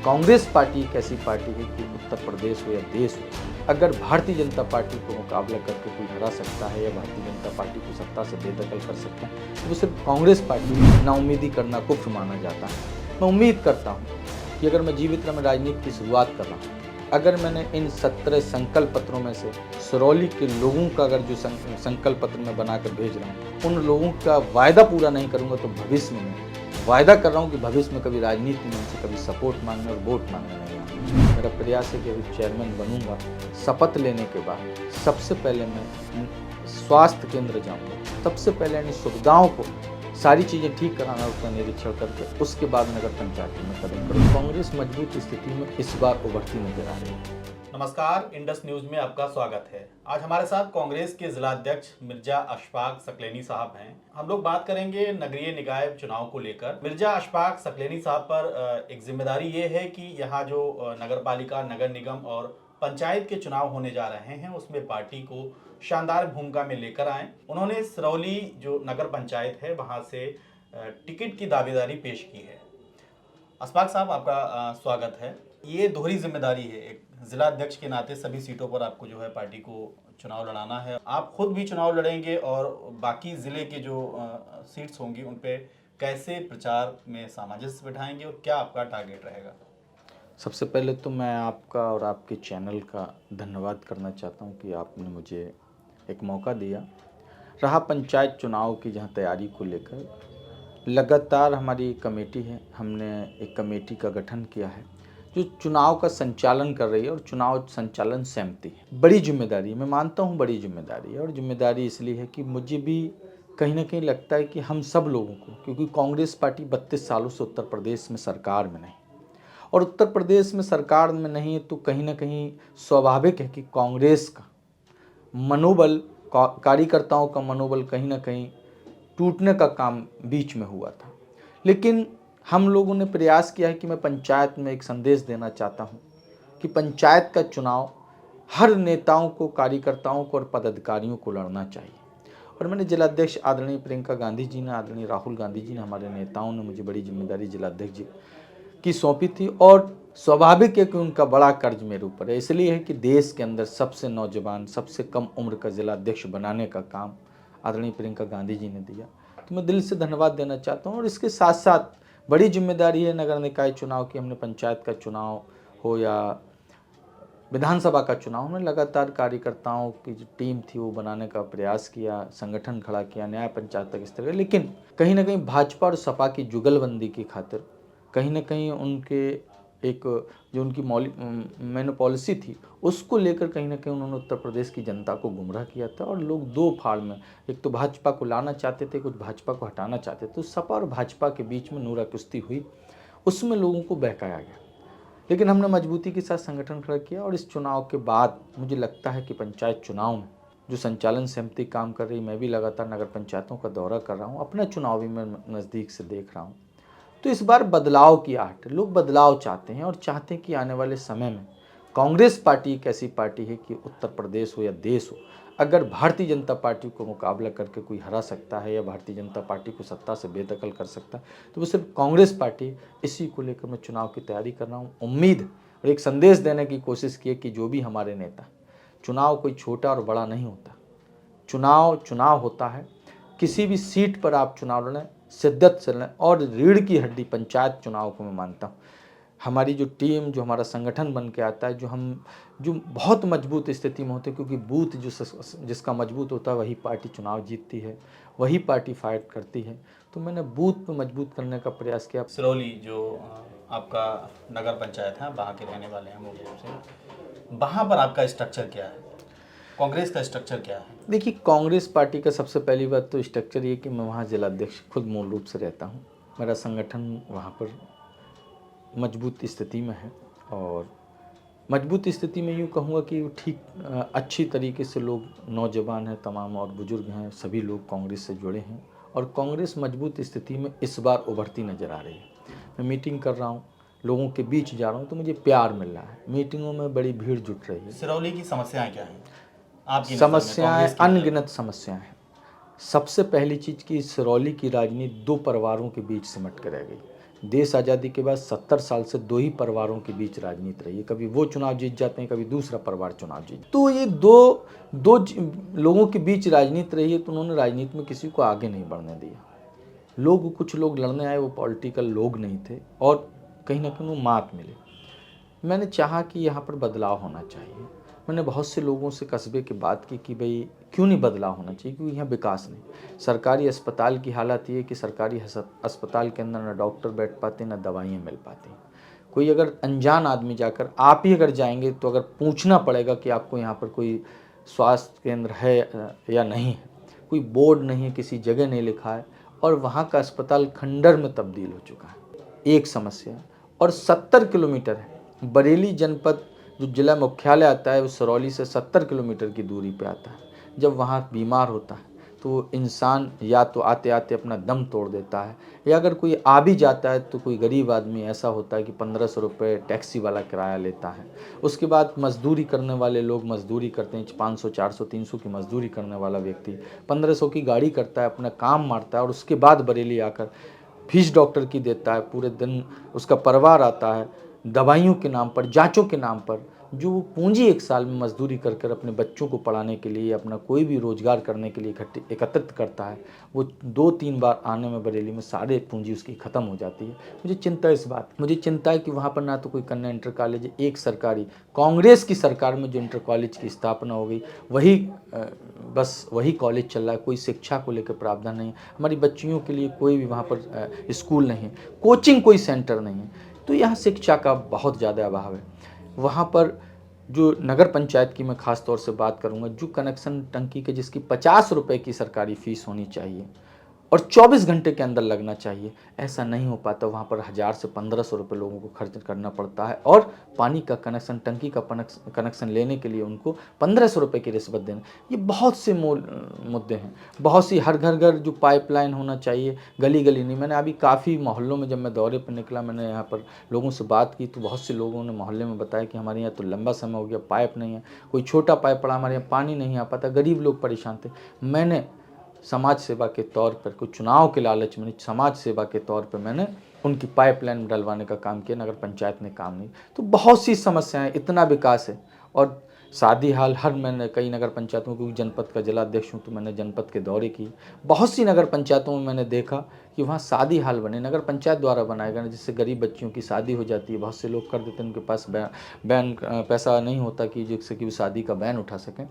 Congress party एक ऐसी party है कि उत्तर प्रदेश हो या देश हो, अगर भारतीय जनता पार्टी को मुकाबला करके कोई हरा सकता है या भारतीय जनता पार्टी को सत्ता से बेदखल कर सकता है तो वो सिर्फ कांग्रेस पार्टी है। नाउम्मीदी करना कुफ्र माना जाता है। मैं उम्मीद करता हूँ कि अगर मैं जीवित रह में राजनीति की शुरुआत कर रहा हूँ, अगर मैंने इन 17 संकल्प पत्रों में से सिरौली के लोगों का अगर जो संकल्प पत्र में बनाकर भेज रहा हूँ, उन लोगों का वायदा पूरा नहीं करूँगा तो भविष्य में वायदा कर रहा हूँ कि भविष्य में कभी राजनीति में उनसे कभी सपोर्ट मांगने और वोट मांगने नहीं आऊँगा। मेरा प्रयास है कि अभी चेयरमैन बनूंगा, शपथ लेने के बाद सबसे पहले मैं स्वास्थ्य केंद्र जाऊँगा, सबसे पहले इन सुविधाओं को सारी चीज़ें ठीक कराना, उसका निरीक्षण करके उसके बाद नगर पंचायत में कदम करूँ। कांग्रेस मजबूत स्थिति में इस बार उभरती नजर आ रही है। नमस्कार, इंडस न्यूज में आपका स्वागत है। आज हमारे साथ कांग्रेस के जिला अध्यक्ष मिर्जा अशफाक सकलेनी साहब हैं। हम लोग बात करेंगे नगरीय निकाय चुनाव को लेकर। मिर्जा अशफाक सकलेनी साहब पर एक जिम्मेदारी ये है कि यहाँ जो नगर पालिका, नगर निगम और पंचायत के चुनाव होने जा रहे हैं उसमें पार्टी को शानदार भूमिका में लेकर आए। उन्होंने सिरौली जो नगर पंचायत है वहाँ से टिकट की दावेदारी पेश की है। अशफाक साहब, आपका स्वागत है। ये दोहरी जिम्मेदारी है, एक जिला अध्यक्ष के नाते सभी सीटों पर आपको जो है पार्टी को चुनाव लड़ाना है। आप खुद भी चुनाव लड़ेंगे और बाकी जिले के जो सीट्स होंगी उन पे कैसे प्रचार में सामंजस्य बिठाएंगे और क्या आपका टारगेट रहेगा? सबसे पहले तो मैं आपका और आपके चैनल का धन्यवाद करना चाहता हूं कि आपने मुझे एक मौका दिया। रहा पंचायत चुनाव की जहां तैयारी को लेकर, लगातार हमारी कमेटी है, हमने एक कमेटी का गठन किया है जो चुनाव का संचालन कर रही है और चुनाव संचालन समिति है। बड़ी जिम्मेदारी है, मैं मानता हूं बड़ी जिम्मेदारी है, और जिम्मेदारी इसलिए है कि मुझे भी कहीं ना कहीं लगता है कि हम सब लोगों को, क्योंकि कांग्रेस पार्टी 32 सालों से उत्तर प्रदेश में सरकार में नहीं, और उत्तर प्रदेश में सरकार में नहीं है तो कहीं ना कहीं स्वाभाविक है कि कांग्रेस का मनोबल, कार्यकर्ताओं का मनोबल कहीं ना कहीं टूटने का काम बीच में हुआ था। लेकिन हम लोगों ने प्रयास किया है कि मैं पंचायत में एक संदेश देना चाहता हूं कि पंचायत का चुनाव हर नेताओं को, कार्यकर्ताओं को और पदाधिकारियों को लड़ना चाहिए। और मैंने जिलाध्यक्ष आदरणीय प्रियंका गांधी जी ने, आदरणीय राहुल गांधी जी ने, हमारे नेताओं ने मुझे बड़ी जिम्मेदारी जिलाध्यक्ष जी की सौंपी थी, और स्वाभाविक है कि उनका बड़ा कर्ज मेरे ऊपर है। इसलिए है कि देश के अंदर सबसे नौजवान, सबसे कम उम्र का जिलाध्यक्ष बनाने का काम आदरणीय प्रियंका गांधी जी ने दिया, तो मैं दिल से धन्यवाद देना चाहता हूँ। और इसके साथ साथ बड़ी जिम्मेदारी है नगर निकाय चुनाव की। हमने पंचायत का चुनाव हो या विधानसभा का चुनाव में लगातार कार्यकर्ताओं की जो टीम थी वो बनाने का प्रयास किया, संगठन खड़ा किया, न्याय पंचायत तक स्तर। लेकिन कहीं ना कहीं भाजपा और सपा की जुगलबंदी की खातिर कहीं ना कहीं उनके एक जो उनकी मैंने पॉलिसी थी उसको लेकर कहीं ना कहीं उन्होंने उत्तर प्रदेश की जनता को गुमराह किया था, और लोग दो फाड़ में, एक तो भाजपा को लाना चाहते थे, कुछ भाजपा को हटाना चाहते थे। तो सपा और भाजपा के बीच में नूरा कुश्ती हुई, उसमें लोगों को बहकाया गया। लेकिन हमने मजबूती के साथ संगठन खड़ा किया, और इस चुनाव के बाद मुझे लगता है कि पंचायत चुनाव में जो संचालन समिति काम कर रही, मैं भी लगातार नगर पंचायतों का दौरा कर रहा हूँ, अपना चुनाव भी मैं नज़दीक से देख रहा हूँ। तो इस बार बदलाव की आहट, लोग बदलाव चाहते हैं और चाहते हैं कि आने वाले समय में कांग्रेस पार्टी एक ऐसी पार्टी है कि उत्तर प्रदेश हो या देश हो, अगर भारतीय जनता पार्टी को मुकाबला करके कोई हरा सकता है या भारतीय जनता पार्टी को सत्ता से बेदखल कर सकता है तो वो सिर्फ कांग्रेस पार्टी। इसी को लेकर मैं चुनाव की तैयारी कर रहा हूँ। उम्मीद और एक संदेश देने की कोशिश की है कि जो भी हमारे नेता, चुनाव कोई छोटा और बड़ा नहीं होता, चुनाव चुनाव होता है। किसी भी सीट पर आप चुनाव लड़ें, शिद्दत से लड़ें, और रीढ़ की हड्डी पंचायत चुनाव को मैं मानता हूँ। हमारी जो टीम, जो हमारा संगठन बन के आता है, जो बहुत मजबूत स्थिति में होते हैं, क्योंकि बूथ जिसका मजबूत होता है वही पार्टी चुनाव जीतती है, वही पार्टी फाइट करती है। तो मैंने बूथ पे मजबूत करने का प्रयास किया। सिरौली जो आपका नगर पंचायत है, वहाँ के रहने वाले हैं मूल रूप से, वहाँ पर आपका स्ट्रक्चर क्या है? कांग्रेस का स्ट्रक्चर क्या है? देखिए, कांग्रेस पार्टी का सबसे पहली बात तो स्ट्रक्चर ये कि मैं वहाँ जिलाध्यक्ष खुद मूल रूप से रहता हूँ। मेरा संगठन वहाँ पर मजबूत स्थिति में है, और मजबूत स्थिति में यूँ कहूँगा कि ठीक अच्छी तरीके से लोग नौजवान हैं तमाम और बुजुर्ग हैं, सभी लोग कांग्रेस से जुड़े हैं, और कांग्रेस मजबूत स्थिति में इस बार उभरती नज़र आ रही है। मैं मीटिंग कर रहा हूँ, लोगों के बीच जा रहा हूँ, तो मुझे प्यार मिल रहा है। मीटिंगों में बड़ी भीड़ जुट रही है। सिरौली की समस्याएं क्या हैं आपकी नज़र में? समस्याएं अनगिनत समस्याएं हैं। सबसे पहली चीज़ कि सिरौली की राजनीति दो परिवारों के बीच सिमट कर रह गई। देश आज़ादी के बाद 70 साल से दो ही परिवारों के बीच राजनीति रही है। कभी वो चुनाव जीत जाते हैं, कभी दूसरा परिवार चुनाव जीत। तो ये लोगों के बीच राजनीति रही है, तो उन्होंने राजनीति में किसी को आगे नहीं बढ़ने दिया। कुछ लोग लड़ने आए, वो पॉलिटिकल लोग नहीं थे और कहीं ना कहीं वो मात मिले। मैंने चाहा कि यहाँ पर बदलाव होना चाहिए। मैंने बहुत से लोगों से कस्बे की बात की कि भाई क्यों नहीं बदलाव होना चाहिए, क्योंकि यहाँ विकास नहीं। सरकारी अस्पताल की हालत ये है कि सरकारी अस्पताल के अंदर न डॉक्टर बैठ पाते, न दवाइयाँ मिल पाती। कोई अगर अनजान आदमी जाकर, आप ही अगर जाएंगे तो अगर पूछना पड़ेगा कि आपको यहाँ पर कोई स्वास्थ्य केंद्र है या नहीं है, कोई बोर्ड नहीं है, किसी जगह नहीं लिखा है, और वहाँ का अस्पताल खंडर में तब्दील हो चुका है। एक समस्या। और 70 किलोमीटर है बरेली जनपद, जो जिला मुख्यालय आता है वो सरौली से 70 किलोमीटर की दूरी पे आता है। जब वहाँ बीमार होता है तो इंसान या तो आते आते अपना दम तोड़ देता है, या अगर कोई आ भी जाता है तो कोई गरीब आदमी ऐसा होता है कि 1500 रुपये टैक्सी वाला किराया लेता है। उसके बाद मजदूरी करने वाले लोग मजदूरी करते हैं, 500 400 300 की मजदूरी करने वाला व्यक्ति 1500 की गाड़ी करता है, अपना काम मारता है, और उसके बाद बरेली आकर फीस डॉक्टर की देता है। पूरे दिन उसका परिवार आता है, दवाइयों के नाम पर, जांचों के नाम पर, जो वो पूंजी एक साल में मजदूरी कर कर अपने बच्चों को पढ़ाने के लिए, अपना कोई भी रोजगार करने के लिए एकत्रित करता है, वो 2-3 बार आने में बरेली में सारे पूंजी उसकी ख़त्म हो जाती है। मुझे चिंता है इस बात, मुझे चिंता है कि वहाँ पर ना तो कोई कन्या इंटर कॉलेज है। एक सरकारी कांग्रेस की सरकार में जो इंटर कॉलेज की स्थापना हो गई, बस वही कॉलेज चल रहा है। कोई शिक्षा को लेकर प्रावधान नहीं है, हमारी बच्चियों के लिए कोई भी वहाँ पर स्कूल नहीं है, कोचिंग कोई सेंटर नहीं है। तो यहाँ शिक्षा का बहुत ज़्यादा अभाव है। वहाँ पर जो नगर पंचायत की मैं ख़ास तौर से बात करूँगा, जो कनेक्शन टंकी के जिसकी 50 रुपये की सरकारी फ़ीस होनी चाहिए और 24 घंटे के अंदर लगना चाहिए, ऐसा नहीं हो पाता। वहाँ पर 1000 से 1500 रुपये लोगों को खर्च करना पड़ता है, और पानी का कनेक्शन, टंकी का कनेक्शन लेने के लिए उनको 1500 रुपये की रिश्वत देना। ये बहुत से मुद्दे हैं। बहुत सी हर घर जो पाइपलाइन होना चाहिए, गली गली नहीं। मैंने अभी काफ़ी मोहल्लों में जब मैं दौरे पर निकला, मैंने यहाँ पर लोगों से बात की, तो बहुत से लोगों ने मोहल्ले में बताया कि हमारे यहाँ तो लंबा समय हो गया, पाइप नहीं है, कोई छोटा पाइप पड़ा, हमारे यहाँ पानी नहीं आ पाता, गरीब लोग परेशान थे। मैंने समाज सेवा के तौर पर, कुछ चुनाव के लालच में नहीं, समाज सेवा के तौर पर मैंने उनकी पाइपलाइन डलवाने का काम किया। नगर पंचायत ने काम नहीं। तो बहुत सी समस्याएं, इतना विकास है। और शादी हाल मैंने कई नगर पंचायतों, क्योंकि जनपद का जिला अध्यक्ष हूँ तो मैंने जनपद के दौरे किए। बहुत सी नगर पंचायतों में मैंने देखा कि वहाँ शादी हाल बने, नगर पंचायत द्वारा बनाए गए, जिससे गरीब बच्चियों की शादी हो जाती है। बहुत से लोग कर देते हैं, उनके पास पैसा नहीं होता कि जिससे कि वो शादी का बैन उठा सकें।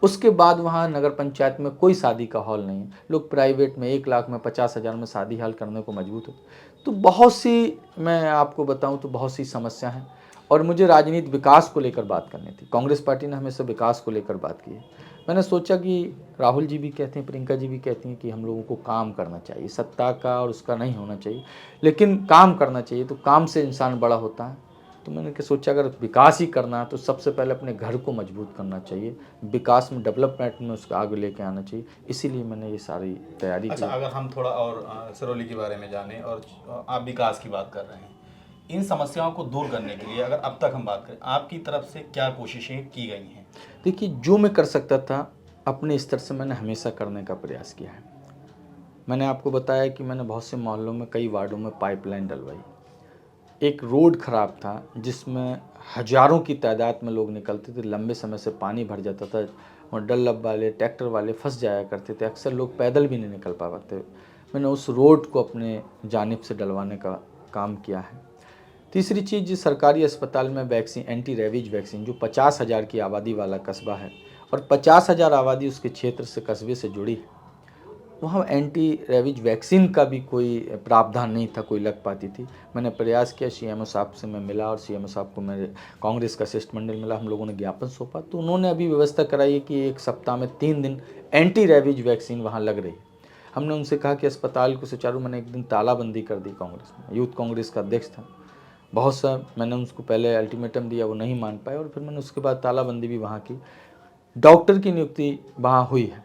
उसके बाद वहाँ नगर पंचायत में कोई शादी का हॉल नहीं है। लोग प्राइवेट में 1 लाख में, 50,000 में शादी हाल करने को मजबूर होते। तो बहुत सी, मैं आपको बताऊँ तो बहुत सी समस्या हैं। और मुझे राजनीति विकास को लेकर बात करनी थी। कांग्रेस पार्टी ने हमेशा विकास को लेकर बात की है। मैंने सोचा कि राहुल जी भी कहते हैं, प्रियंका जी भी कहती हैं कि हम लोगों को काम करना चाहिए, सत्ता का और उसका नहीं होना चाहिए, लेकिन काम करना चाहिए। तो काम से इंसान बड़ा होता है। तो मैंने सोचा अगर विकास ही करना है तो सबसे पहले अपने घर को मजबूत करना चाहिए, विकास में, डेवलपमेंट में उसका आगे लेके आना चाहिए। इसीलिए मैंने ये सारी तैयारी की। अच्छा, अगर हम थोड़ा और सिरौली के बारे में जानें, और आप विकास की बात कर रहे हैं, इन समस्याओं को दूर करने के लिए अगर अब तक हम बात करें, आपकी तरफ से क्या कोशिशें की गई हैं? देखिए, जो मैं कर सकता था अपने स्तर से मैंने हमेशा करने का प्रयास किया है। मैंने आपको बताया कि मैंने बहुत से मोहल्लों में, कई वार्डों में पाइपलाइन डलवाई। एक रोड ख़राब था जिसमें हज़ारों की तादाद में लोग निकलते थे, लंबे समय से पानी भर जाता था और डल्लब वाले, ट्रैक्टर वाले फंस जाया करते थे। अक्सर लोग पैदल भी नहीं निकल पाते। मैंने उस रोड को अपने जानिब से डलवाने का काम किया है। तीसरी चीज़, सरकारी अस्पताल में वैक्सीन, एंटी रेबीज वैक्सीन, जो 50,000 की आबादी वाला कस्बा है और 50,000 आबादी उसके क्षेत्र से, कस्बे से जुड़ी है, वहाँ एंटी रेबीज वैक्सीन का भी कोई प्रावधान नहीं था, कोई लग पाती थी। मैंने प्रयास किया, सीएमओ साहब से मैं मिला और सीएमओ साहब को मेरे कांग्रेस का शिष्टमंडल मिला, हम लोगों ने ज्ञापन सौंपा। तो उन्होंने अभी व्यवस्था कराई है कि 1 सप्ताह में 3 दिन एंटी रेबीज वैक्सीन वहाँ लग रही है। हमने उनसे कहा कि अस्पताल को सुचारू, मैंने एक दिन तालाबंदी कर दी। कांग्रेस में यूथ कांग्रेस का अध्यक्ष था, बहुत सा मैंने उसको पहले अल्टीमेटम दिया, वो नहीं मान पाए, और फिर मैंने उसके बाद तालाबंदी भी वहाँ की। डॉक्टर की नियुक्ति वहाँ हुई है,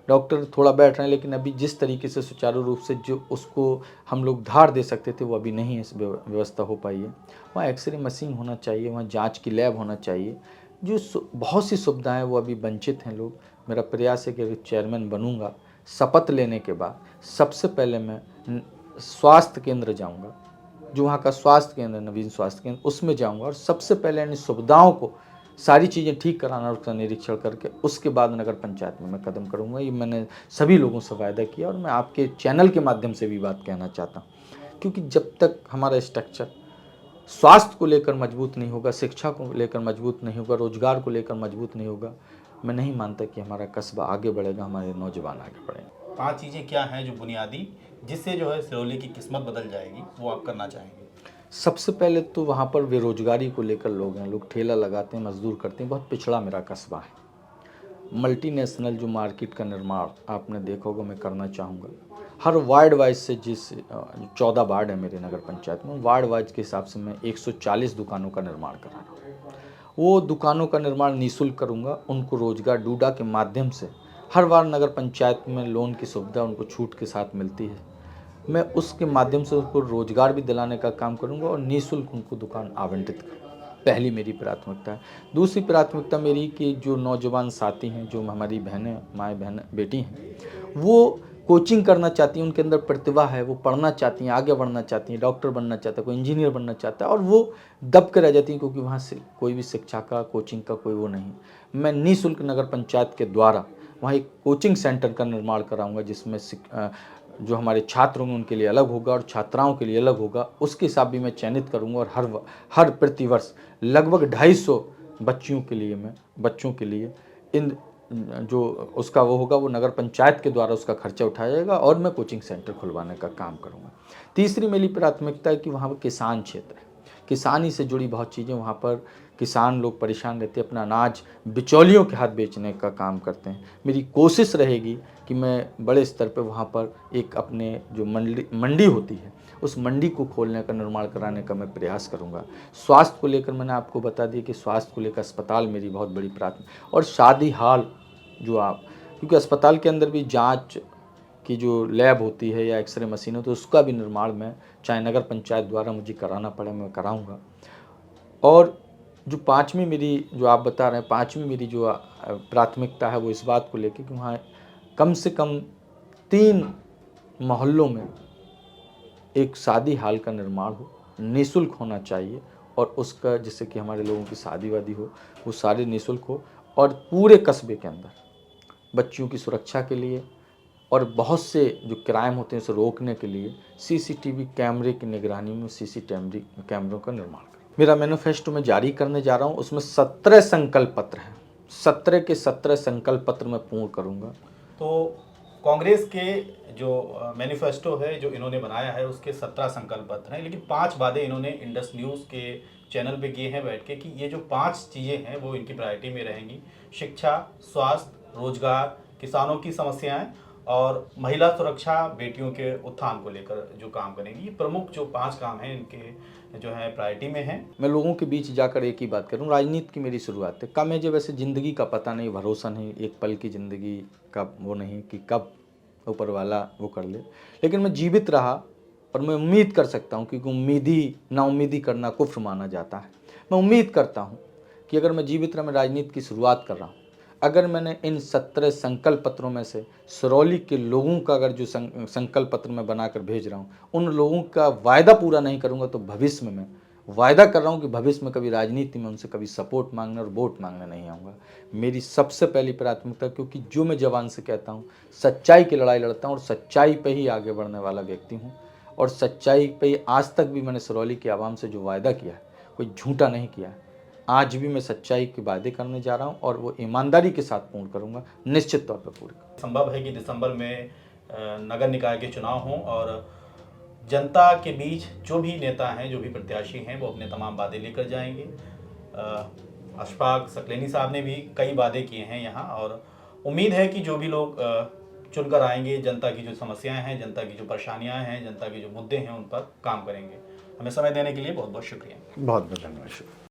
डॉक्टर थोड़ा बैठ रहे हैं, लेकिन अभी जिस तरीके से सुचारू रूप से जो उसको हम लोग धार दे सकते थे वो अभी नहीं इस व्यवस्था हो पाई है। वहाँ एक्सरे मशीन होना चाहिए, वहाँ जांच की लैब होना चाहिए, जो बहुत सी सुविधाएं वो अभी वंचित हैं लोग। मेरा प्रयास है कि अगर चेयरमैन बनूंगा, शपथ लेने के बाद सबसे पहले मैं स्वास्थ्य केंद्र जाऊंगा, जो वहाँ का स्वास्थ्य केंद्र, नवीन स्वास्थ्य केंद्र, उसमें जाऊँगा और सबसे पहले इन सुविधाओं को सारी चीज़ें ठीक कराना और उसका निरीक्षण करके उसके बाद नगर पंचायत में मैं कदम करूँगा। ये मैंने सभी लोगों से वायदा किया और मैं आपके चैनल के माध्यम से भी बात कहना चाहता हूँ, क्योंकि जब तक हमारा स्ट्रक्चर स्वास्थ्य को लेकर मजबूत नहीं होगा, शिक्षा को लेकर मजबूत नहीं होगा, रोजगार को लेकर मजबूत नहीं होगा, मैं नहीं मानता कि हमारा कस्बा आगे बढ़ेगा, हमारे नौजवान आगे बढ़ेंगे। 5 चीज़ें क्या हैं जो बुनियादी, जिससे जो है सिरौली की किस्मत बदल जाएगी, वो आप करना चाहेंगे? सबसे पहले तो वहाँ पर बेरोजगारी को लेकर लोग हैं, लोग ठेला लगाते हैं, मजदूर करते हैं, बहुत पिछड़ा मेरा कस्बा है। मल्टीनेशनल जो मार्केट का निर्माण आपने देखा होगा, मैं करना चाहूँगा। हर वार्ड वाइज से 14 वार्ड है मेरे नगर पंचायत में, वार्ड वाइज के हिसाब से मैं 140 दुकानों का निर्माण करा रहा हूँ। वो दुकानों का निर्माण निःशुल्क करूँगा, उनको रोजगार डूडा के माध्यम से हर बार नगर पंचायत में लोन की सुविधा उनको छूट के साथ मिलती है, मैं उसके माध्यम से उनको रोजगार भी दिलाने का काम करूँगा और निःशुल्क उनको दुकान आवंटित करूँगा। पहली मेरी प्राथमिकता है। दूसरी प्राथमिकता मेरी कि जो नौजवान साथी हैं, जो हमारी बहनें, माएँ बहन बेटी हैं, वो कोचिंग करना चाहती हैं, उनके अंदर प्रतिभा है, वो पढ़ना चाहती हैं, आगे बढ़ना चाहती हैं, डॉक्टर बनना चाहता है, कोई इंजीनियर बनना चाहता है और वो दब के रह जाती हैं क्योंकि वहाँ से कोई भी शिक्षा का, कोचिंग का कोई वो नहीं। मैं निःशुल्क नगर पंचायत के द्वारा वहाँ एक कोचिंग सेंटर का निर्माण कराऊँगा, जिसमें जो हमारे छात्र होंगे उनके लिए अलग होगा और छात्राओं के लिए अलग होगा, उसके हिसाब भी मैं चयनित करूँगा और हर प्रतिवर्ष लगभग 250 बच्चों के लिए इन जो उसका वो होगा, वो नगर पंचायत के द्वारा उसका खर्चा उठाया जाएगा और मैं कोचिंग सेंटर खुलवाने का काम करूँगा। तीसरी मेरी प्राथमिकता है कि वहाँ पर किसान क्षेत्र है, किसानी से जुड़ी बहुत चीज़ें, वहाँ पर किसान लोग परेशान रहते हैं, अपना अनाज बिचौलियों के हाथ बेचने का काम करते हैं। मेरी कोशिश रहेगी कि मैं बड़े स्तर पे वहाँ पर एक अपने जो मंडी होती है, उस मंडी को खोलने का, निर्माण कराने का मैं प्रयास करूँगा। स्वास्थ्य को लेकर मैंने आपको बता दिया कि स्वास्थ्य को लेकर अस्पताल मेरी बहुत बड़ी प्राथमिकता, और शादी हाल क्योंकि अस्पताल के अंदर भी जाँच की जो लैब होती है या एक्सरे मशीन हो, तो उसका भी निर्माण मैं चाहे नगर पंचायत द्वारा मुझे कराना पड़े, मैं कराऊँगा। और जो पाँचवीं मेरी, जो आप बता रहे हैं, पाँचवीं मेरी जो प्राथमिकता है, वो इस बात को लेके कि वहाँ कम से कम 3 मोहल्लों में एक शादी हाल का निर्माण हो, निःशुल्क होना चाहिए और उसका, जिससे कि हमारे लोगों की शादी-वादी हो, वो सारे निःशुल्क हो और पूरे कस्बे के अंदर बच्चियों की सुरक्षा के लिए और बहुत से जो क्राइम होते हैं उसे रोकने के लिए सीसीटीवी कैमरे की निगरानी में सीसीटीवी कैमरों का निर्माण करें। मेरा मैनिफेस्टो मैं जारी करने जा रहा हूँ, उसमें 17 संकल्प पत्र हैं। 17 के 17 संकल्प पत्र मैं पूर्ण करूँगा। तो कांग्रेस के जो मैनिफेस्टो है जो इन्होंने बनाया है, उसके 17 संकल्प पत्र हैं, लेकिन 5 वादे इन्होंने इंडस न्यूज़ के चैनल पे किए हैं बैठ के कि ये जो 5 चीज़ें हैं वो इनकी प्रायोरिटी में रहेंगी। शिक्षा, स्वास्थ्य, रोजगार, किसानों की समस्याएं और महिला सुरक्षा, बेटियों के उत्थान को लेकर जो काम करेंगी। ये प्रमुख जो 5 काम हैं इनके जो है प्रायोरिटी में हैं। मैं लोगों के बीच जाकर एक ही बात करूँ, राजनीति की मेरी शुरुआत है। कम है जो, वैसे ज़िंदगी का पता नहीं, भरोसा नहीं, एक पल की ज़िंदगी का वो नहीं कि कब ऊपर वाला वो कर ले, लेकिन मैं जीवित रहा और मैं उम्मीद कर सकता हूँ, क्योंकि नाउम्मीदी करना कुफ्र माना जाता है। मैं उम्मीद करता हूँ कि अगर मैं जीवित रहा, मैं राजनीति की शुरुआत कर रहा हूँ, अगर मैंने इन 17 संकल्प पत्रों में से सिरौली के लोगों का अगर जो संकल्प पत्र मैं बनाकर भेज रहा हूँ, उन लोगों का वायदा पूरा नहीं करूँगा, तो भविष्य में मैं वायदा कर रहा हूँ कि भविष्य में कभी राजनीति में उनसे कभी सपोर्ट मांगने और वोट मांगने नहीं आऊँगा। मेरी सबसे पहली प्राथमिकता, क्योंकि जो मैं जवान से कहता हूँ, सच्चाई की लड़ाई लड़ता हूँ और सच्चाई पे ही आगे बढ़ने वाला व्यक्ति हूँ और सच्चाई पे ही आज तक भी मैंने सिरौली की आवाम से जो वायदा किया है, कोई झूठा नहीं किया है। आज भी मैं सच्चाई के वादे करने जा रहा हूं और वो ईमानदारी के साथ पूर्ण करूंगा, निश्चित तौर पर पूरी। संभव है कि दिसंबर में नगर निकाय के चुनाव हों और जनता के बीच जो भी नेता हैं, जो भी प्रत्याशी हैं, वो अपने तमाम वादे लेकर जाएंगे। अशफाक सकलैनी साहब ने भी कई वादे किए हैं यहाँ और उम्मीद है कि जो भी लोग चुनकर आएंगे, जनता की जो समस्याएं हैं, जनता की जो परेशानियां हैं, जनता के जो मुद्दे हैं, उन पर काम करेंगे। हमें समय देने के लिए बहुत बहुत शुक्रिया। बहुत बहुत धन्यवाद।